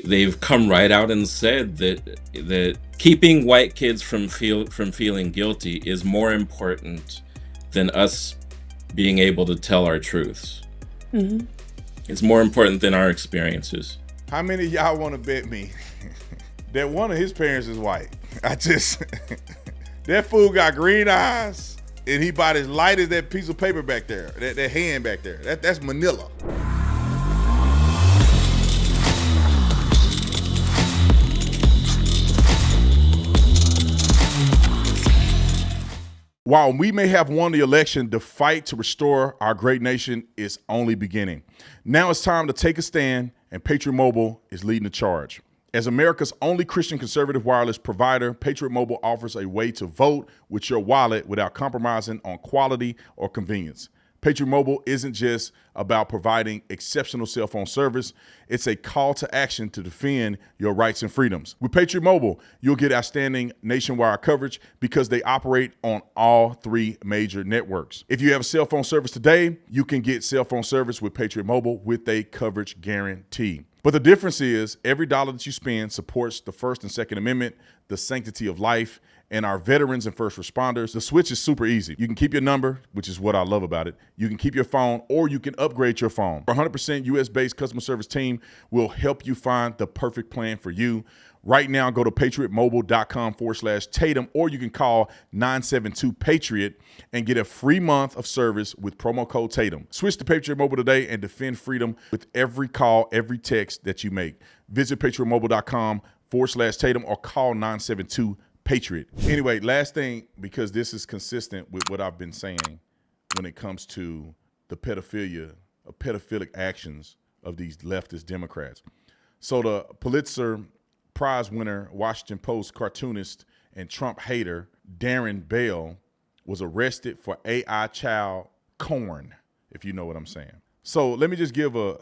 they've come right out and said that keeping white kids from feeling guilty is more important than us being able to tell our truths. Mm-hmm. It's more important than our experiences. How many of y'all want to bet me that one of his parents is white? That fool got green eyes, and he about as light as that piece of paper back there, that hand back there. That's Manila. While we may have won the election, the fight to restore our great nation is only beginning. Now it's time to take a stand, and Patriot Mobile is leading the charge. As America's only Christian conservative wireless provider, Patriot Mobile offers a way to vote with your wallet without compromising on quality or convenience. Patriot Mobile isn't just about providing exceptional cell phone service. It's a call to action to defend your rights and freedoms. With Patriot Mobile, you'll get outstanding nationwide coverage because they operate on all three major networks. If you have a cell phone service today, you can get cell phone service with Patriot Mobile with a coverage guarantee. But the difference is every dollar that you spend supports the First and Second Amendment, the sanctity of life, and our veterans and first responders. The switch is super easy. You can keep your number, which is what I love about it. You can keep your phone, or you can upgrade your phone. Our 100% US-based customer service team will help you find the perfect plan for you. Right now, go to patriotmobile.com/Tatum, or you can call 972-PATRIOT and get a free month of service with promo code Tatum. Switch to Patriot Mobile today and defend freedom with every call, every text that you make. Visit patriotmobile.com/Tatum or call 972-PATRIOT. Anyway, last thing, because this is consistent with what I've been saying when it comes to the pedophilic actions of these leftist Democrats. So the Pulitzer Prize winner, Washington Post cartoonist, and Trump hater Darren Bell was arrested for AI child corn, if you know what I'm saying. So let me just give a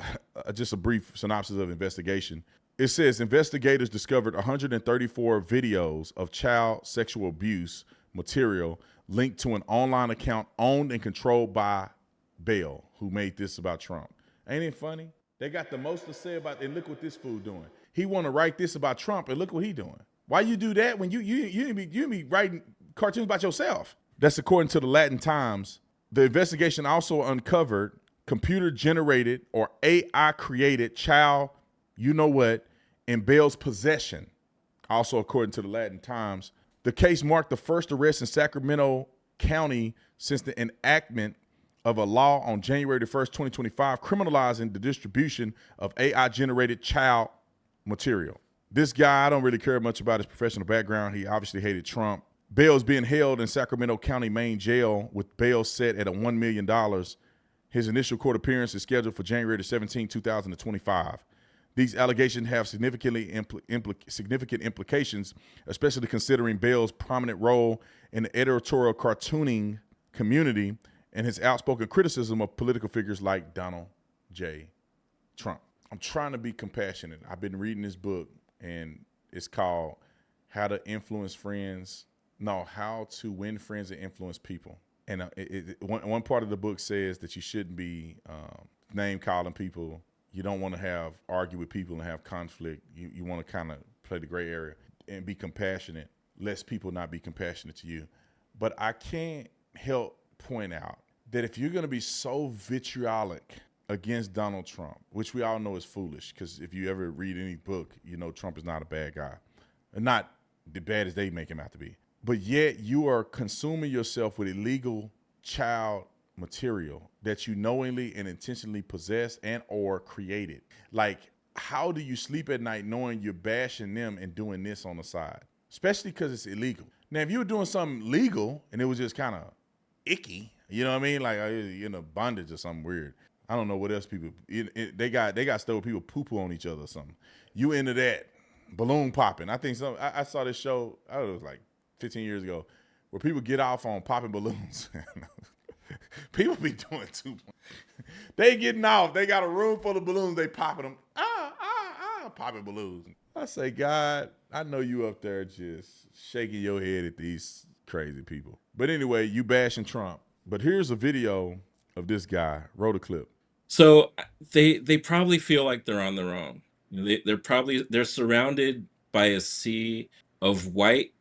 brief synopsis of the investigation. It says investigators discovered 134 videos of child sexual abuse material linked to an online account owned and controlled by Bell, who made this about Trump. Ain't it funny? They got the most to say about it, and look what this fool doing. He want to write this about Trump, and look what he doing. Why you do that when you be writing cartoons about yourself? That's according to the Latin Times. The investigation also uncovered computer-generated or AI-created child, you know what, in Bell's possession. Also according to the Latin Times. The case marked the first arrest in Sacramento County since the enactment of a law on January 1st, 2025, criminalizing the distribution of AI-generated child material. This guy, I don't really care much about his professional background. He obviously hated Trump. Bail is being held in Sacramento County main jail with bail set at $1 million. His initial court appearance is scheduled for January 17, 2025. These allegations have significant implications, especially considering Bell's prominent role in the editorial cartooning community and his outspoken criticism of political figures like Donald J. Trump. I'm trying to be compassionate. I've been reading this book, and it's called How to Win Friends and Influence People. And one part of the book says that you shouldn't be name calling people. You don't want to argue with people and have conflict. You want to kind of play the gray area and be compassionate, lest people not be compassionate to you. But I can't help point out that if you're going to be so vitriolic against Donald Trump, which we all know is foolish, because if you ever read any book, you know Trump is not a bad guy. And not the bad as they make him out to be. But yet you are consuming yourself with illegal child material that you knowingly and intentionally possess and or created. Like, how do you sleep at night knowing you're bashing them and doing this on the side? Especially because it's illegal. Now, if you were doing something legal and it was just kind of icky, you know what I mean? Like you're in a bondage or something weird. I don't know what else people, they got stuff where people poo-poo on each other or something. You into that, balloon popping. I think I saw this show, I don't know, it was like 15 years ago, where people get off on popping balloons. People be doing too much. They getting off. They got a room full of balloons. They popping them. Popping balloons. I say, God, I know you up there just shaking your head at these crazy people. But anyway, you bashing Trump. But here's a video of this guy. Roll the clip. So they probably feel like they're on their own. They're surrounded by a sea of white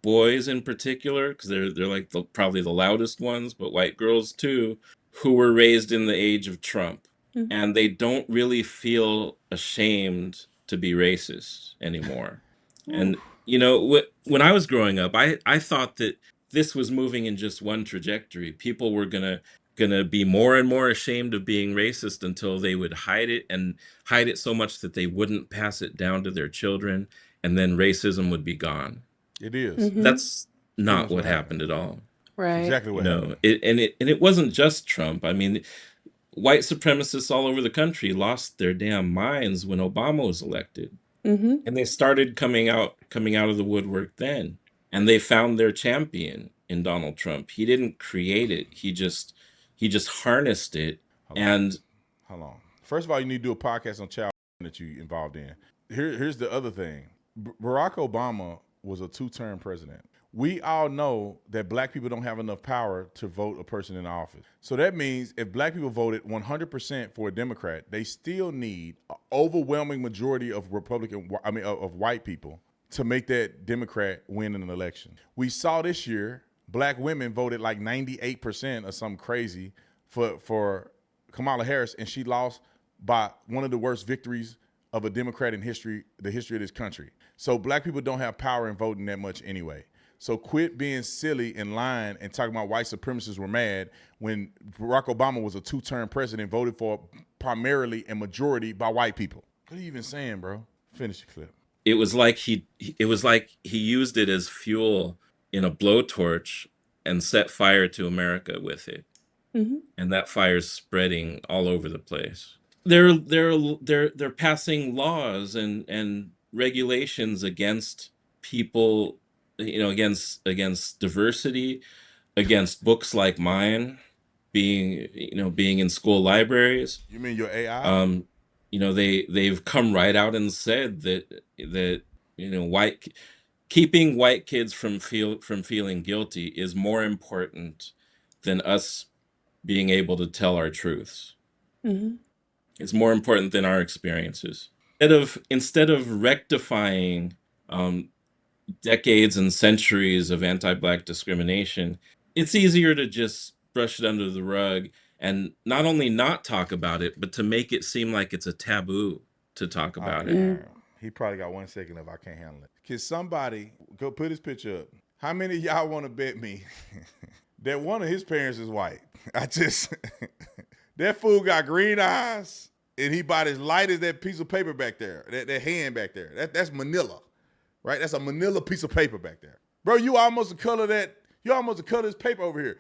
boys in particular, because they're like probably the loudest ones, but white girls too, who were raised in the age of Trump, and they don't really feel ashamed to be racist anymore. And when I was growing up, I thought that this was moving in just one trajectory. People were gonna be more and more ashamed of being racist until they would hide it so much that they wouldn't pass it down to their children, and then racism would be gone. It is That's pretty not much what what happened. happened at all. It's Right. exactly what happened. It wasn't just Trump. I mean, white supremacists all over the country lost their damn minds when Obama was elected, and they started coming out of the woodwork then, and they found their champion in Donald Trump. He didn't create it. He just harnessed it. Hold on. And Hold on. First of all, you need to do a podcast on child that you involved in. Here's the other thing. Barack Obama was a 2-term president. We all know that black people don't have enough power to vote a person in office. So that means if black people voted 100% for a Democrat, they still need an overwhelming majority of of white people to make that Democrat win an election. We saw this year, black women voted like 98% or something crazy for Kamala Harris, and she lost by one of the worst victories of a Democrat in the history of this country. So black people don't have power in voting that much anyway. So quit being silly and lying and talking about white supremacists were mad when Barack Obama was a 2-term president voted for primarily and majority by white people. What are you even saying, bro? Finish your clip. it was like he used it as fuel in a blowtorch and set fire to America with it. And that fire's spreading all over the place. They're passing laws and regulations against people, against diversity, against books like mine being in school libraries. You mean your AI? They've come right out and said that white keeping white kids from feeling guilty is more important than us being able to tell our truths. It's more important than our experiences. Instead of rectifying decades and centuries of anti-black discrimination, it's easier to just brush it under the rug and not only not talk about it, but to make it seem like it's a taboo to talk about it. He probably got 1 second if I can't handle it. Can somebody go put his picture up? How many of y'all want to bet me that one of his parents is white? That fool got green eyes and he about as light as that piece of paper back there, that hand back there. That's Manila, right? That's a Manila piece of paper back there. Bro, you almost the color this paper over here.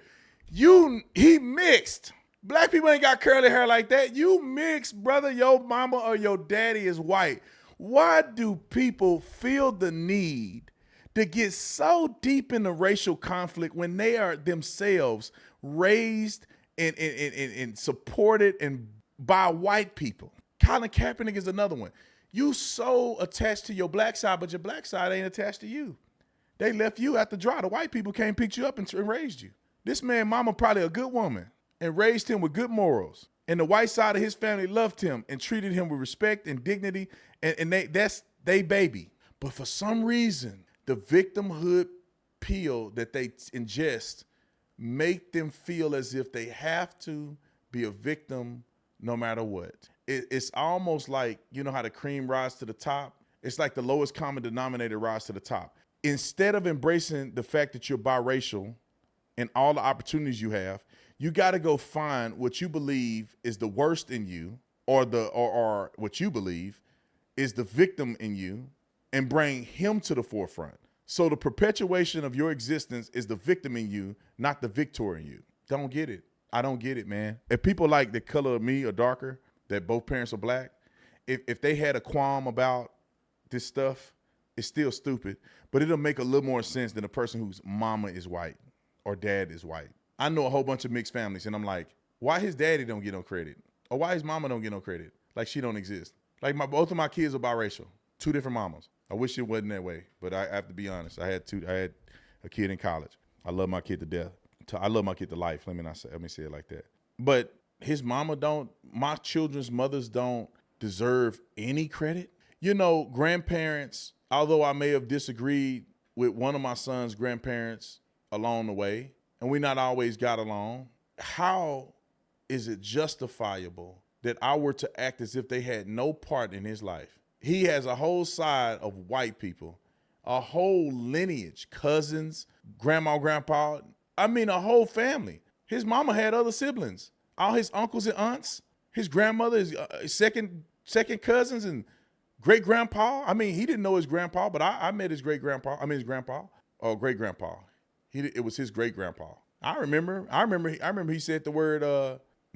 He mixed. Black people ain't got curly hair like that. You mixed, brother. Your mama or your daddy is white. Why do people feel the need to get so deep in the racial conflict when they are themselves raised and supported and by white people? Colin Kaepernick is another one. You so attached to your black side, but your black side ain't attached to you. They left you at the dry. The white people came, picked you up, and raised you. This man, mama, probably a good woman and raised him with good morals. And the white side of his family loved him and treated him with respect and dignity. And that's they baby. But for some reason, the victimhood pill that they ingest make them feel as if they have to be a victim no matter what. It's almost like, you know how the cream rise to the top? It's like the lowest common denominator rise to the top. Instead of embracing the fact that you're biracial and all the opportunities you have, you got to go find what you believe is the worst in you, or what you believe is the victim in you, and bring him to the forefront. So the perpetuation of your existence is the victim in you, not the victor in you. Don't get it. I don't get it, man. If people like the color of me or darker, that both parents are black, if they had a qualm about this stuff, it's still stupid, but it'll make a little more sense than a person whose mama is white or dad is white. I know a whole bunch of mixed families, and I'm like, why his daddy don't get no credit? Or why his mama don't get no credit? Like she don't exist. Like both of my kids are biracial, 2 different mamas. I wish it wasn't that way, but I have to be honest. I had a kid in college. I love my kid to death. I love my kid to life. Let me say it like that. But his mama don't, my children's mothers don't deserve any credit. You know, grandparents, although I may have disagreed with one of my son's grandparents along the way, and we not always got along, how is it justifiable that I were to act as if they had no part in his life? He has a whole side of white people, a whole lineage, cousins, grandma, grandpa. I mean, a whole family. His mama had other siblings, all his uncles and aunts, his grandmother, his second cousins, and great grandpa. I mean, he didn't know his grandpa, but I met his great grandpa. I mean, his grandpa, great grandpa. It was his great grandpa. I remember. He said the word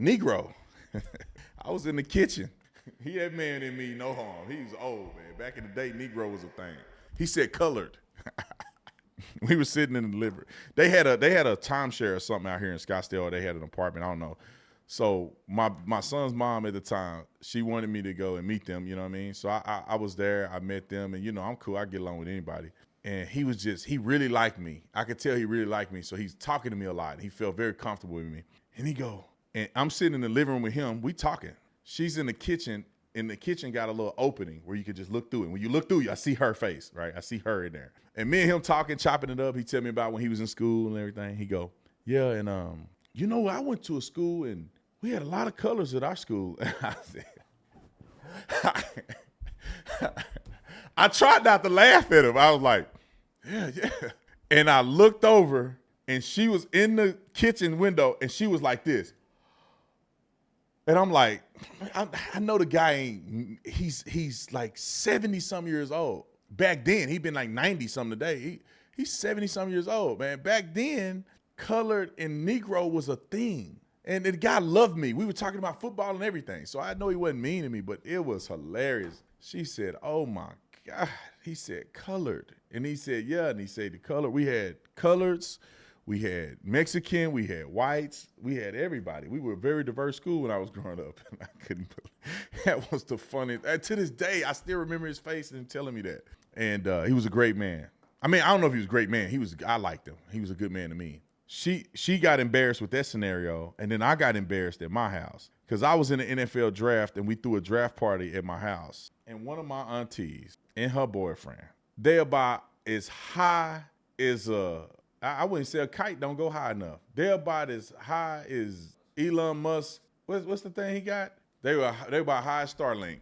Negro. I was in the kitchen. He had man in me, no harm. He was old, man. Back in the day, Negro was a thing. He said colored. We were sitting in the delivery. They had a timeshare or something out here in Scottsdale. Or they had an apartment. I don't know. So my son's mom at the time, she wanted me to go and meet them. You know what I mean? So I was there. I met them, and you know I'm cool. I get along with anybody. And he really liked me. I could tell he really liked me. So he's talking to me a lot. He felt very comfortable with me. And he go, and I'm sitting in the living room with him. We talking. She's in the kitchen. And the kitchen got a little opening where you could just look through it. When you look through, I see her face, right? I see her in there. And me and him talking, chopping it up. He tell me about when he was in school and everything. He go, yeah, and you know, I went to a school and we had a lot of colors at our school. I said, I tried not to laugh at him. I was like, yeah. And I looked over and she was in the kitchen window and she was like this. And I'm like, I know the guy ain't, he's like 70-some years old. Back then, he'd been like 90-some today. He's 70-some years old, man. Back then, colored and Negro was a thing. And the guy loved me. We were talking about football and everything. So I know he wasn't mean to me, but it was hilarious. She said, oh my God. He said, colored. And he said, yeah. And he said, the color, we had coloreds. We had Mexican, we had whites, we had everybody. We were a very diverse school when I was growing up. And I couldn't believe that was the funniest. To this day, I still remember his face and him telling me that. And he was a great man. I mean, I don't know if he was a great man. I liked him. He was a good man to me. She got embarrassed with that scenario, and then I got embarrassed at my house because I was in the NFL draft, and we threw a draft party at my house. And one of my aunties and her boyfriend, they about as high as I wouldn't say a kite don't go high enough. They're about as high as Elon Musk. What's the thing he got? They were about high as Starlink.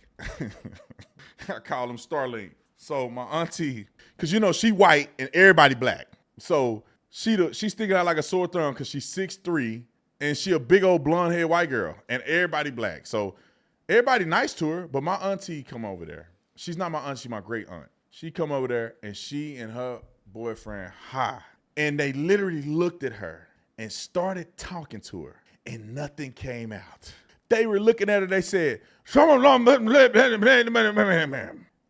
I call him Starlink. So my auntie, because you know she white and everybody black. So she's sticking out like a sore thumb because she's 6'3" and she a big old blonde haired white girl and everybody black. So everybody nice to her, but my auntie come over there. She's not my aunt, she's my great aunt. She come over there and she and her boyfriend high. And they literally looked at her and started talking to her, and nothing came out. They were looking at her, they said,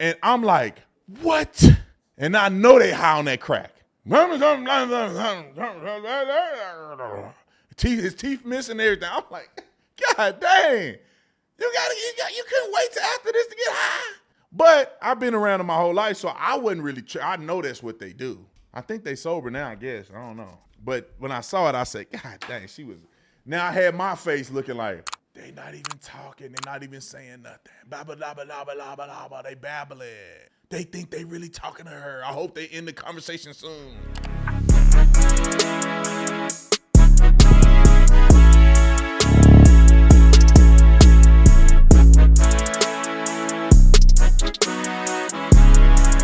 and I'm like, what? And I know they high on that crack. His teeth missing everything. I'm like, God dang, you couldn't wait till after this to get high. But I've been around them my whole life, so I wasn't really, I know that's what they do. I think they sober now, I guess. I don't know. But when I saw it, I said, God dang, she was. Now I had my face looking like, they not even talking. They not even saying nothing. Blah, blah, blah, blah, blah, blah, blah, blah. They babbling. They think they really talking to her. I hope they end the conversation soon.